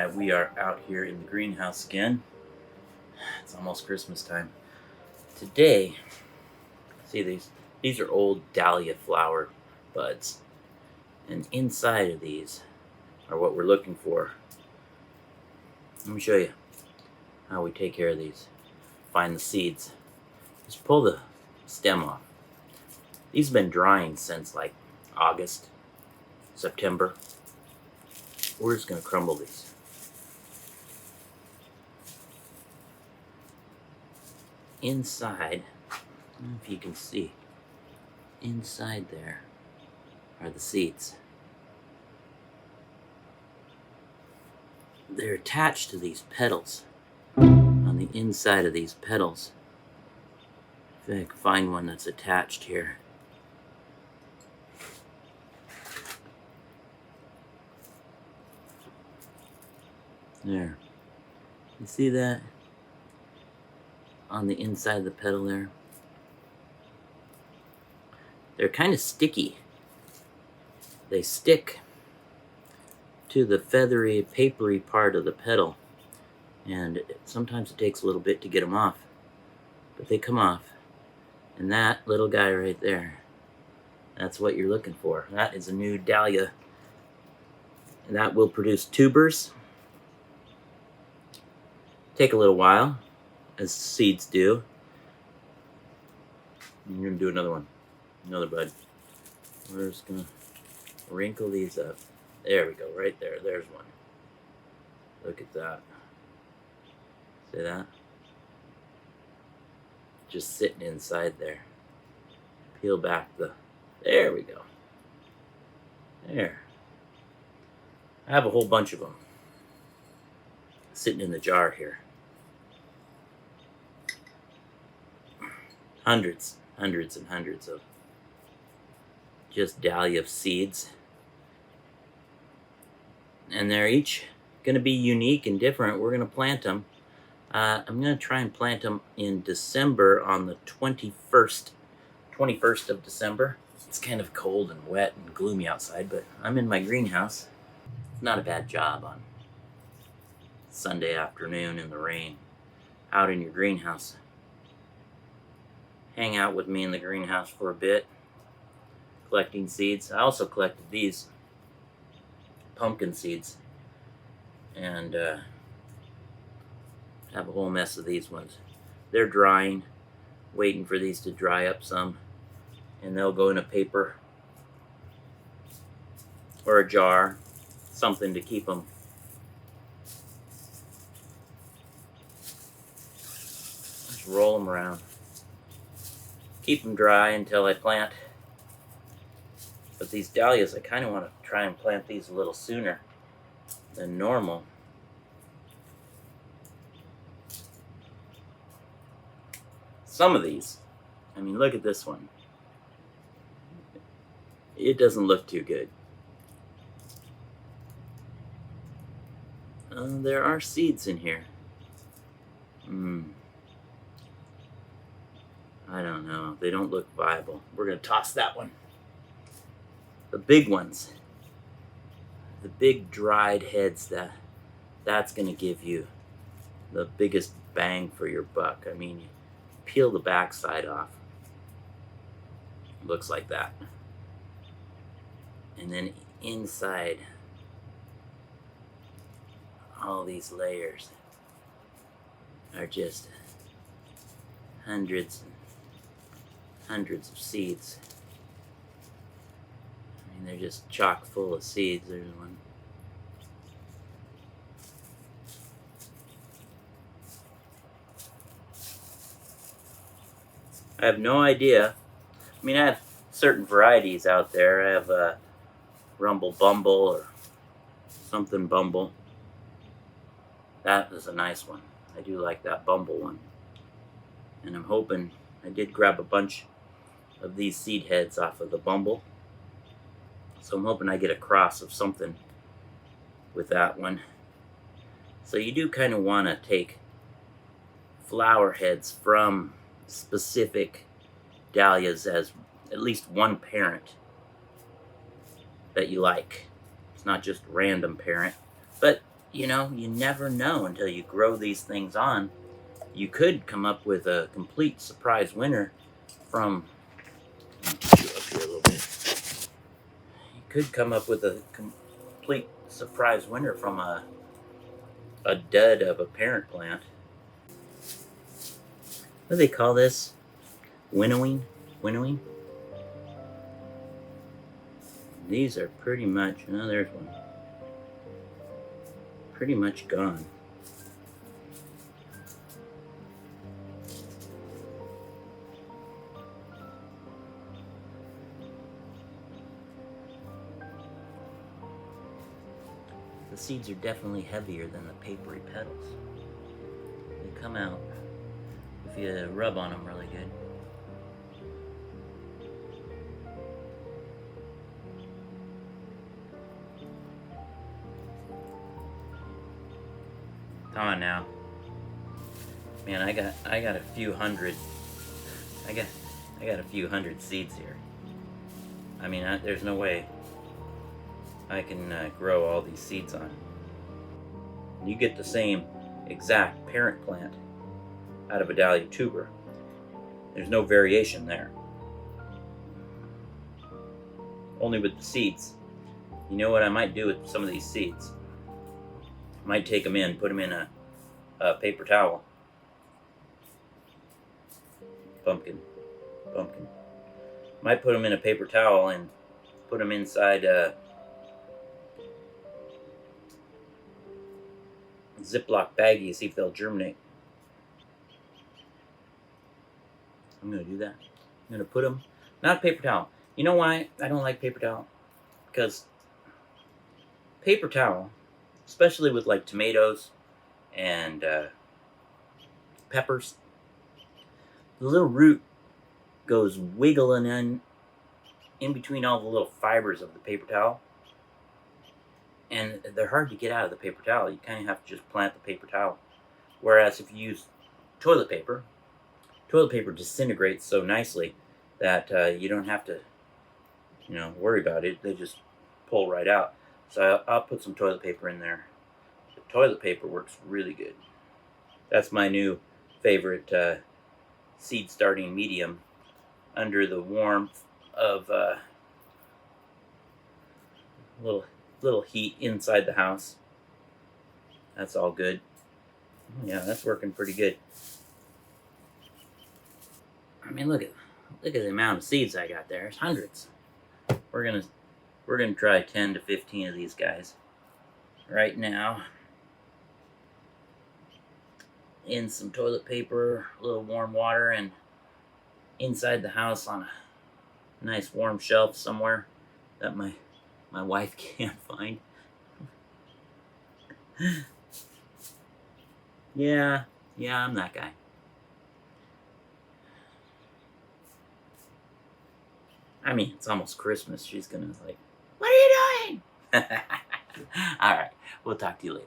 Hi, we are out here in the greenhouse again. It's almost Christmas time. Today, see these are old dahlia flower buds. And inside of these are what we're looking for. Let me show you how we take care of these. Find the seeds. Just pull the stem off. These have been drying since like August, September. We're just going to crumble these. Inside, I don't know if you can see, inside there are the seeds. They're attached to these petals, on the inside of these petals. If I can find one that's attached here. There. You see that? On the inside of the petal there. They're kind of sticky. They stick to the feathery, papery part of the petal, and sometimes it takes a little bit to get them off, but they come off. And that little guy right there, that's what you're looking for. That is a new dahlia, and that will produce tubers. Take a little while, as seeds do. I'm gonna do another one, another bud. We're just gonna wrinkle these up. There we go, right there. There's one. Look at that. See that? Just sitting inside there. Peel back the... There we go. There. I have a whole bunch of them sitting in the jar here. Hundreds and hundreds of just dahlia seeds. And they're each going to be unique and different. We're going to plant them. I'm going to try and plant them in December, on the 21st of December. It's kind of cold and wet and gloomy outside, but I'm in my greenhouse. It's not a bad job on Sunday afternoon in the rain, out in your greenhouse. Hang out with me in the greenhouse for a bit, collecting seeds. I also collected these pumpkin seeds, and have a whole mess of these ones. They're drying, waiting for these to dry up some, and they'll go in a paper or a jar, something to keep them. Just roll them around. Keep them dry until I plant. But these dahlias, I kind of want to try and plant these a little sooner than normal. Some of these, I mean, look at this one. It doesn't look too good. There are seeds in here. I don't know. They don't look viable. We're going to toss that one. The big ones, the big dried heads, that's going to give you the biggest bang for your buck. I mean, you peel the backside off. It looks like that. And then inside, all these layers are just hundreds and hundreds of seeds. I mean, they're just chock full of seeds. There's one. I have no idea. I mean, I have certain varieties out there. I have a Rumble Bumble or something Bumble. That is a nice one. I do like that Bumble one. And I'm hoping, I did grab a bunch of these seed heads off of the Bumble. So I'm hoping I get a cross of something with that one. So you do kind of want to take flower heads from specific dahlias as at least one parent that you like. It's not just random parent, but you know, you never know until you grow these things on. You could come up with a complete surprise winner from, up here a little bit. You could come up with a complete surprise winner from a dud of a parent plant. What do they call this? Winnowing? Winnowing? These are pretty much, oh, there's one. Pretty much gone. The seeds are definitely heavier than the papery petals. They come out if you rub on them really good. Come on now. Man, I got a few hundred. I got a few hundred seeds here. I mean, there's no way I can grow all these seeds on. You get the same exact parent plant out of a dahlia tuber. There's no variation there. Only with the seeds. You know what I might do with some of these seeds? I might take them in, put them in a paper towel. Pumpkin. Might put them in a paper towel and put them inside a Ziploc baggie, see if they'll germinate. I'm gonna do that. I'm gonna put them, not paper towel. You know why I don't like paper towel? Because paper towel, especially with like tomatoes and peppers, the little root goes wiggling in between all the little fibers of the paper towel, and they're hard to get out of the paper towel. You kind of have to just plant the paper towel. Whereas if you use toilet paper disintegrates so nicely that you don't have to, worry about it. They just pull right out. So I'll put some toilet paper in there. The toilet paper works really good. That's my new favorite seed starting medium under the warmth of little heat inside the house. That's all good. Yeah, that's working pretty good. I mean, look at the amount of seeds I got there. There's hundreds. We're gonna try 10 to 15 of these guys right now in some toilet paper, a little warm water, and inside the house on a nice warm shelf somewhere that my wife can't find. Yeah, I'm that guy. I mean, it's almost Christmas. She's gonna like, what are you doing? All right, we'll talk to you later.